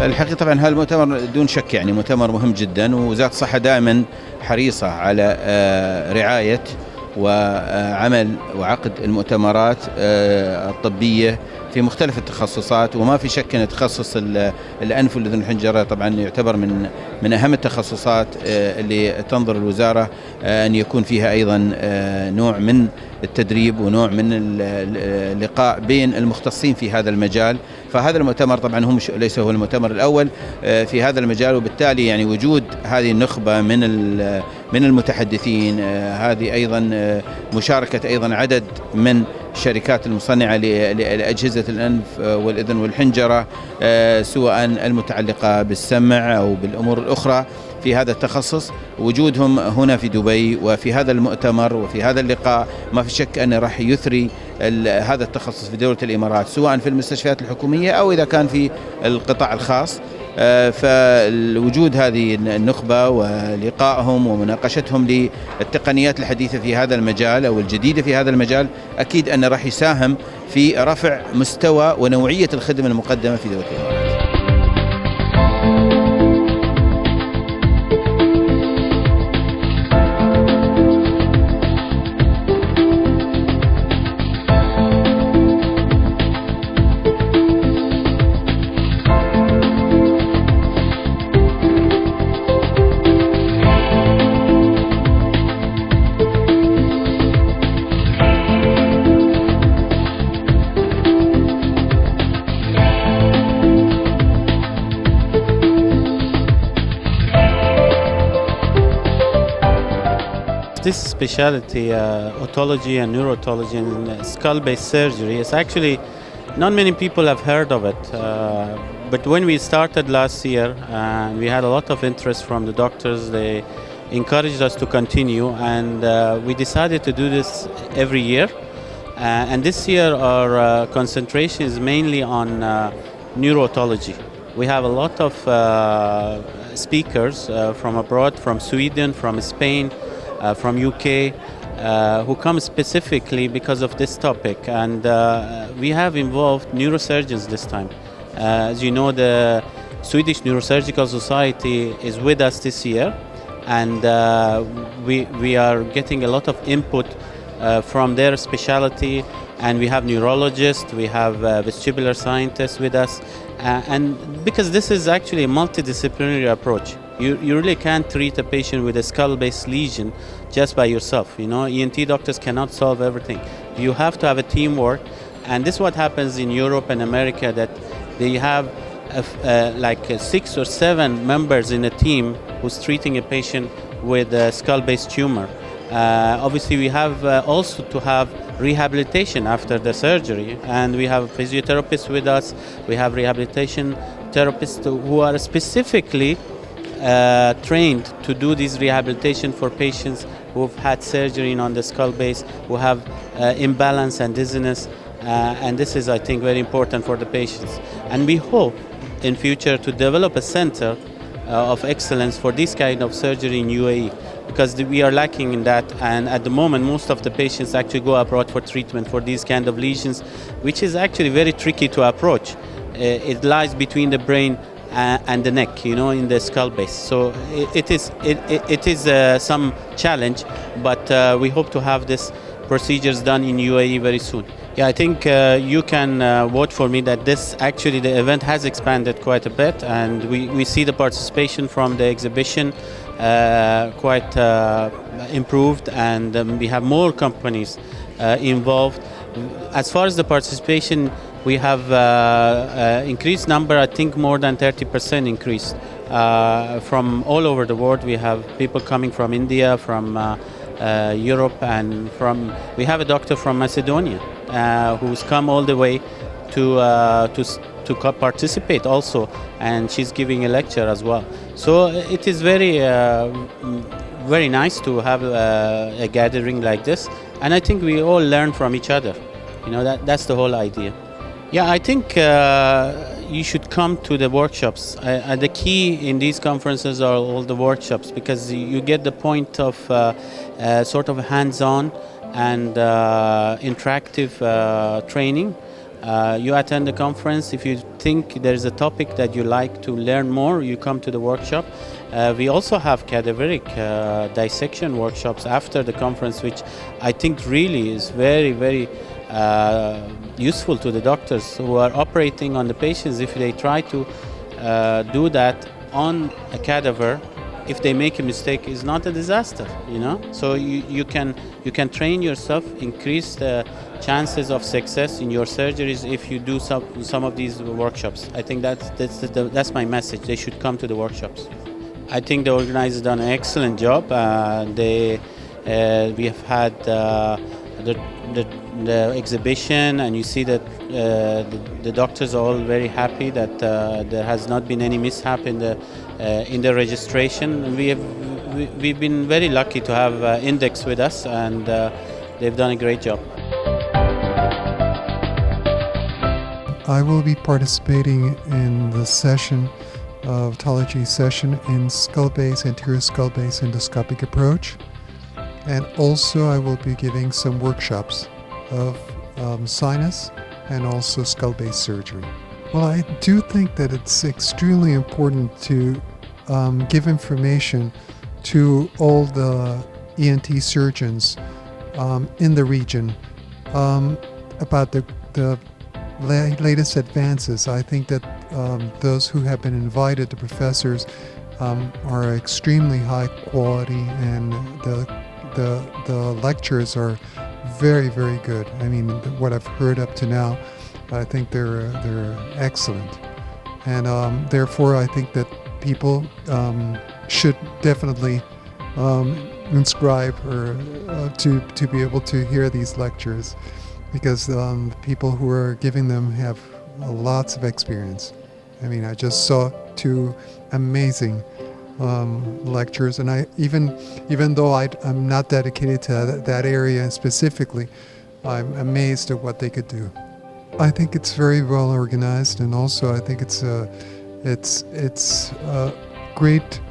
الحقيقة طبعا هذا المؤتمر دون شك يعني مؤتمر مهم جدا، ووزارة الصحة دائما حريصة على رعاية وعمل وعقد المؤتمرات الطبية في مختلف التخصصات. وما في شك أن تخصص الأنف والأذن والحنجرة طبعا يعتبر من أهم التخصصات اللي تنظر الوزارة أن يكون فيها أيضا نوع من التدريب ونوع من اللقاء بين المختصين في هذا المجال. فهذا المؤتمر طبعا هو ليس هو المؤتمر الأول في هذا المجال، وبالتالي يعني وجود هذه النخبة من المتحدثين، هذه أيضا مشاركة أيضا عدد من الشركات المصنعة لأجهزة الأنف والأذن والحنجرة، سواء المتعلقة بالسمع أو بالأمور الأخرى في هذا التخصص، وجودهم هنا في دبي وفي هذا المؤتمر وفي هذا اللقاء ما في شك أنه راح يثري هذا التخصص في دولة الإمارات، سواء في المستشفيات الحكومية أو إذا كان في القطاع الخاص. فالوجود هذه النخبة ولقائهم ومناقشتهم للتقنيات الحديثة في هذا المجال أو الجديدة في هذا المجال أكيد أنه راح يساهم في رفع مستوى ونوعية الخدمة المقدمة في دولة الإمارات. This specialty, otology and neurotology and skull-based surgery, is actually not many people have heard of it. But when we started last year, we had a lot of interest from the doctors. They encouraged us to continue, and we decided to do this every year. And this year, our concentration is mainly on neurotology. We have a lot of speakers from abroad, from Sweden, from Spain, from U.K., who come specifically because of this topic, and we have involved neurosurgeons this time. As you know, the Swedish Neurosurgical Society is with us this year, and we are getting a lot of input from their specialty, and we have neurologists, we have vestibular scientists with us, and because this is actually a multidisciplinary approach. You really can't treat a patient with a skull-based lesion just by yourself. You know, ENT doctors cannot solve everything. You have to have a teamwork, and this is what happens in Europe and America, that they have like 6 or 7 members in a team who's treating a patient with a skull-based tumor. Obviously, we have also to have rehabilitation after the surgery, and we have physiotherapists with us. We have rehabilitation therapists who are specifically trained to do this rehabilitation for patients who have had surgery on the skull base, who have imbalance and dizziness, and this is, I think, very important for the patients. And we hope in future to develop a center of excellence for this kind of surgery in U.A.E, because we are lacking in that, and at the moment most of the patients actually go abroad for treatment for these kind of lesions, which is actually very tricky to approach. It lies between the brain and the neck, you know, in the skull base. So it is some challenge, but we hope to have this procedures done in U.A.E very soon. Yeah, I think you can vote for me that this actually the event has expanded quite a bit, and we see the participation from the exhibition quite improved, and we have more companies involved. As far as the participation, we have increased number, I think more than 30% increase from all over the world. We have people coming from India, from Europe, and we have a doctor from Macedonia who's come all the way to participate also, and she's giving a lecture as well. So it is very very nice to have a gathering like this, and I think we all learn from each other. You know, that's the whole idea. Yeah, I think you should come to the workshops. The key in these conferences are all the workshops, because you get the point of sort of hands-on and interactive training You attend the conference. If you think there's a topic that you like to learn more, you come to the workshop. We also have cadaveric dissection workshops after the conference, which I think really is very, very useful to the doctors who are operating on the patients. If they try to do that on a cadaver, if they make a mistake, it's not a disaster, you know. So you can train yourself, increase the chances of success in your surgeries if you do some of these workshops. I think that's my message. They should come to the workshops. I think the organizers done an excellent job. We have had the exhibition, and you see that the doctors are all very happy that there has not been any mishap in the registration. We've been very lucky to have Index with us, and they've done a great job. I will be participating in the session of Otology session in skull base, anterior skull base endoscopic approach, and also I will be giving some workshops of sinus and also skull base surgery. Well, I do think that it's extremely important to give information to all the ENT surgeons in the region about the latest advances. I think that those who have been invited, the professors, are extremely high quality, and the lectures are very, very good. I mean, what I've heard up to now, I think they're excellent, and therefore I think that people should definitely inscribe or to be able to hear these lectures, because the people who are giving them have lots of experience. I mean, I just saw 2 amazing lectures, and even though I'm not dedicated to that area specifically, I'm amazed at what they could do. I think it's very well organized, and also I think it's a great,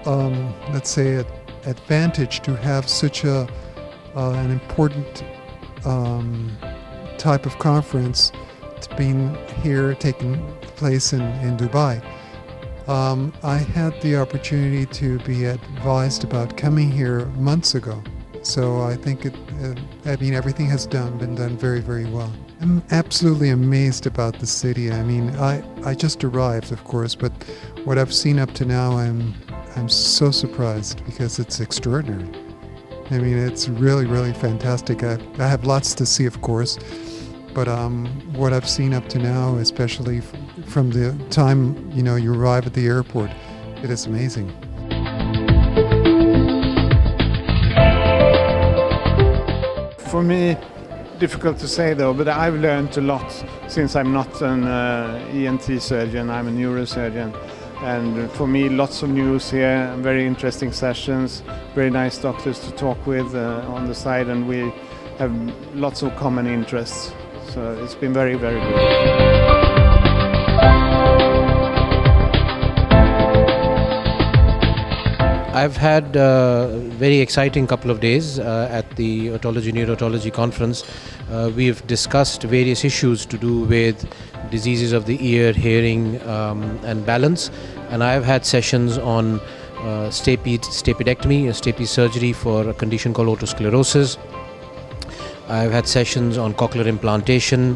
let's say, advantage to have such an important type of conference being here, taking place in Dubai. I had the opportunity to be advised about coming here months ago, so I think everything has been done very, very well. I'm absolutely amazed about the city. I mean, I just arrived, of course, but what I've seen up to now, I'm so surprised, because it's extraordinary. I mean, it's really, really fantastic. I have lots to see, of course, but what I've seen up to now, especially from the time you arrive at the airport, it is amazing. For me, difficult to say though, but I've learned a lot since I'm not an ENT surgeon, I'm a neurosurgeon. And for me, lots of news here, very interesting sessions, very nice doctors to talk with on the side, and we have lots of common interests. So it's been very, very good. I've had a very exciting couple of days at the Otology Neurotology conference. We've discussed various issues to do with diseases of the ear, hearing, and balance. And I've had sessions on stapedectomy, stapes surgery for a condition called otosclerosis. I've had sessions on cochlear implantation,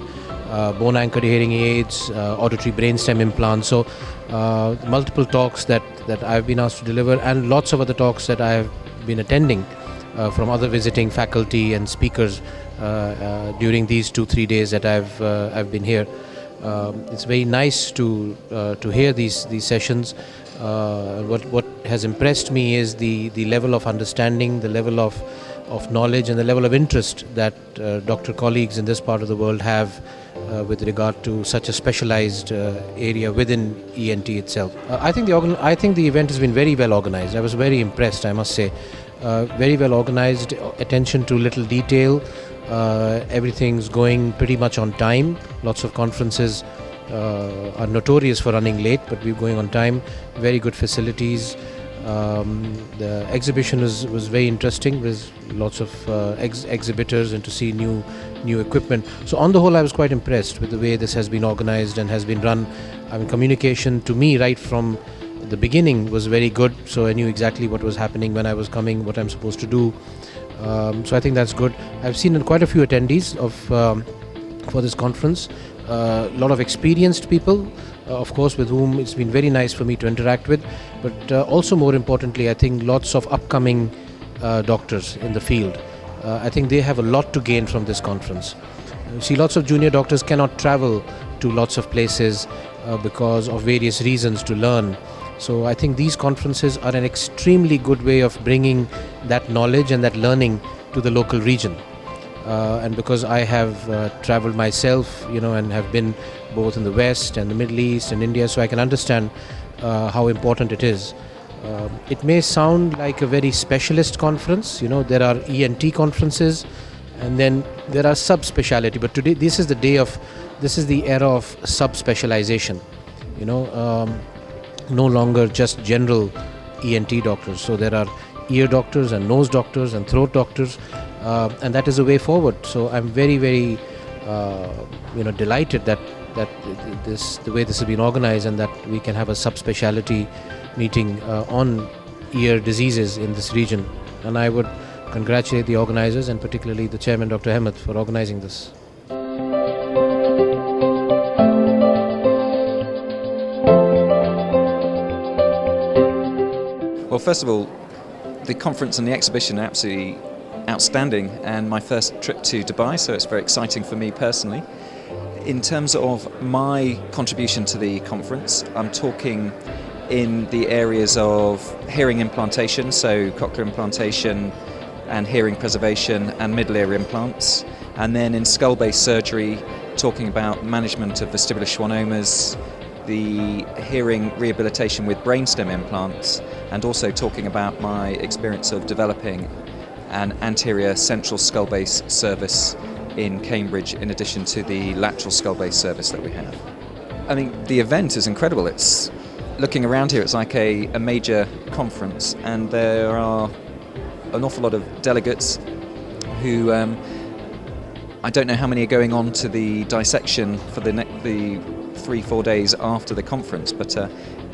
bone-anchored hearing aids, auditory brainstem implants. So multiple talks that I've been asked to deliver, and lots of other talks that I've been attending from other visiting faculty and speakers during these 2-3 days that I've been here. It's very nice to hear these sessions. What has impressed me is the level of understanding, the level of knowledge, and the level of interest that doctor colleagues in this part of the world have with regard to such a specialized area within ENT itself. I think the event has been very well organized. I was very impressed, I must say. Very well organized, attention to little detail. Everything's going pretty much on time. Lots of conferences are notorious for running late, but we're going on time. Very good facilities. The exhibition was very interesting. There's lots of exhibitors, and to see new new equipment. So on the whole, I was quite impressed with the way this has been organized and has been run. I mean, communication to me right from the beginning was very good, so I knew exactly what was happening when I was coming, what I'm supposed to do. So I think that's good. I've seen quite a few attendees for this conference, a lot of experienced people, of course, with whom it's been very nice for me to interact with, but also more importantly, I think lots of upcoming doctors in the field. I think they have a lot to gain from this conference. You see, lots of junior doctors cannot travel to lots of places because of various reasons to learn. So I think these conferences are an extremely good way of bringing that knowledge and that learning to the local region. And because I have traveled myself, and have been both in the West and the Middle East and India, so I can understand how important it is. It may sound like a very specialist conference. There are ENT conferences, and then there are subspecialty. But today, this is the era of subspecialization. No longer just general ENT doctors. So there are ear doctors and nose doctors and throat doctors, and that is a way forward. So I'm very, very, delighted that the way this has been organized, and that we can have a subspecialty meeting on ear diseases in this region. And I would congratulate the organizers, and particularly the chairman, Dr. Ahmed, for organizing this. Well, first of all, the conference and the exhibition are absolutely outstanding, and my first trip to Dubai, so it's very exciting for me personally. In terms of my contribution to the conference, I'm talking in the areas of hearing implantation, so cochlear implantation and hearing preservation and middle ear implants, and then in skull-based surgery, talking about management of vestibular schwannomas, the hearing rehabilitation with brainstem implants, and also talking about my experience of developing an anterior central skull base service in Cambridge, in addition to the lateral skull base service that we have. I mean, the event is incredible. It's looking around here, it's like a major conference, and there are an awful lot of delegates who I don't know how many are going on to the dissection for the 3-4 days after the conference, but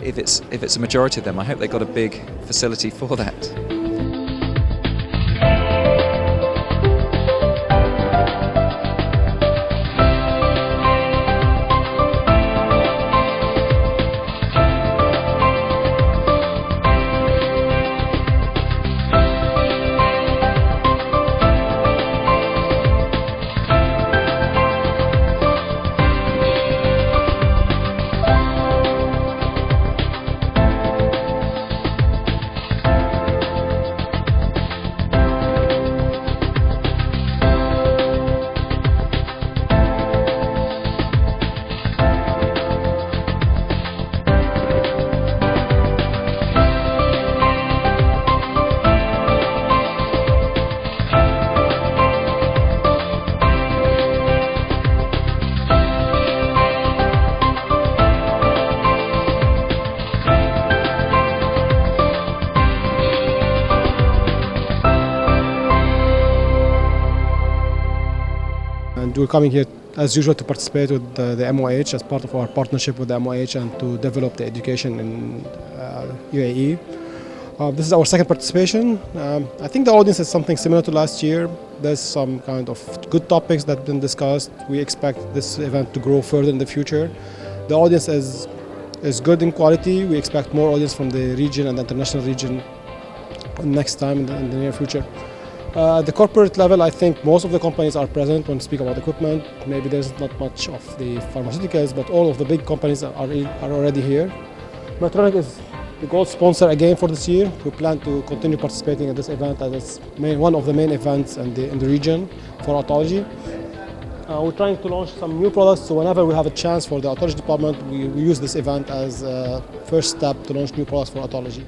if it's a majority of them, I hope they got a big facility for that. And we're coming here as usual to participate with the MOH as part of our partnership with the MOH and to develop the education in U.A.E. This is our second participation. I think the audience is something similar to last year. There's some kind of good topics that have been discussed. We expect this event to grow further in the future. The audience is good in quality. We expect more audience from the region and the international region next time in the near future. At the corporate level, I think most of the companies are present when we speak about equipment. Maybe there's not much of the pharmaceuticals, but all of the big companies are already here. Medtronic is the gold sponsor again for this year. We plan to continue participating in this event as it's one of the main events in the region for Otology. We're trying to launch some new products, so whenever we have a chance for the Otology department, we use this event as a first step to launch new products for Otology.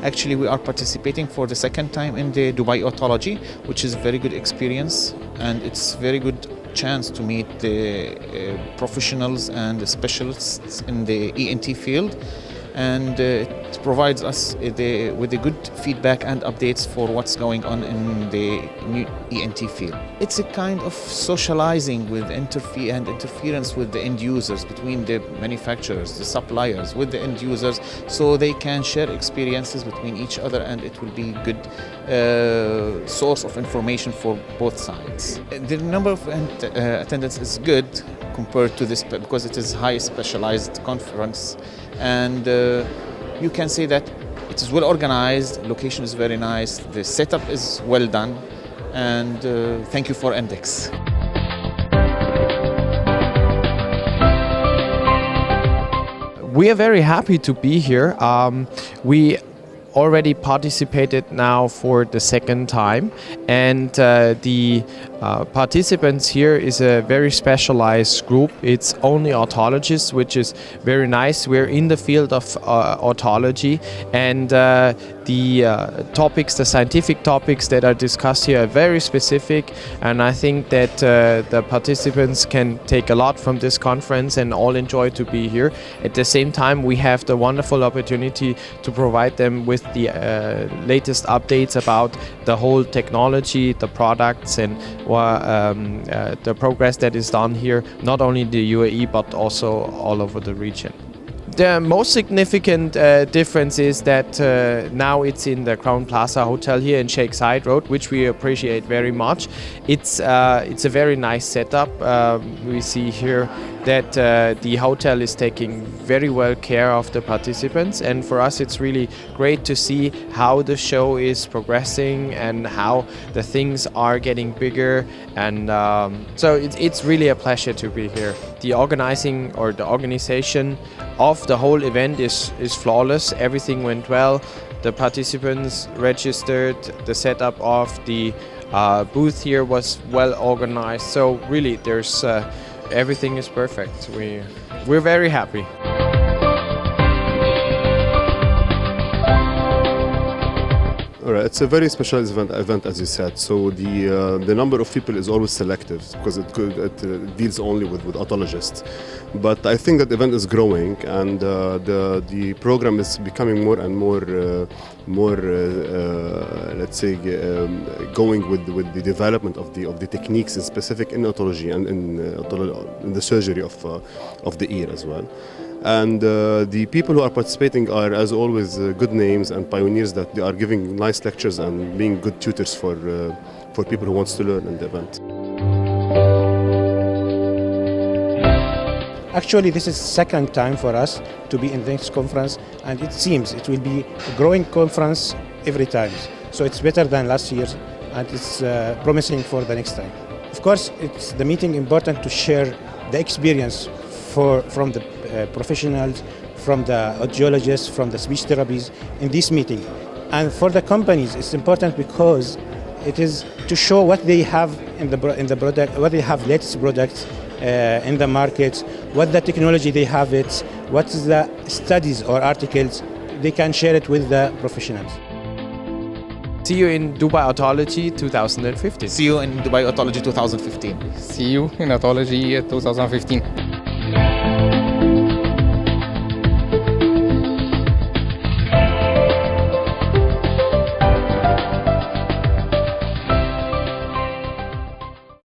Actually, we are participating for the second time in the Dubai Otology, which is a very good experience, and it's a very good chance to meet the professionals and the specialists in the ENT field. and it provides us with the good feedback and updates for what's going on in the new ENT field. It's a kind of socializing with interference with the end users, between the manufacturers, the suppliers, with the end users, so they can share experiences between each other, and it will be good source of information for both sides. The number of attendance is good compared to this because it is high specialized conference, and you can say that it is well organized, location is very nice, the setup is well done, and thank you for Index. We are very happy to be here. We already participated now for the second time, and the participants here is a very specialized group. It's only otologists, which is very nice. We're in the field of otology, and the topics, the scientific topics that are discussed here are very specific, and I think that the participants can take a lot from this conference and all enjoy to be here. At the same time, we have the wonderful opportunity to provide them with the latest updates about the whole technology, the products, and the progress that is done here, not only in the U.A.E. but also all over the region. The most significant difference is that now it's in the Crown Plaza Hotel here in Sheikh Zayed Road, which we appreciate very much. It's a very nice setup. We see here that the hotel is taking very well care of the participants, and for us it's really great to see how the show is progressing and how the things are getting bigger, and so it's really a pleasure to be here. The organizing or the organization of the whole event is flawless. Everything went well. The participants registered, the setup of the booth here was well organized, so really there's everything is perfect. We're very happy. All right, it's a very specialized event, as you said. So the number of people is always selective because it deals only with otologists. But I think that the event is growing, and the program is becoming more and more, let's say, going with the development of the techniques in specific in otology and in the surgery of the ear as well. And the people who are participating are, as always, good names and pioneers that they are giving nice lectures and being good tutors for people who wants to learn in the event. Actually, this is the second time for us to be in this conference, and it seems it will be a growing conference every time. So it's better than last year, and it's promising for the next time. Of course, it's the meeting important to share the experience from the professionals, from the audiologists, from the speech therapies in this meeting. And for the companies, it's important because it is to show what they have in the product, what they have latest products in the market, what the technology they have it, what is the studies or articles, they can share it with the professionals. See you in Dubai Otology 2015. See you in Dubai Otology 2015. See you in Otology 2015.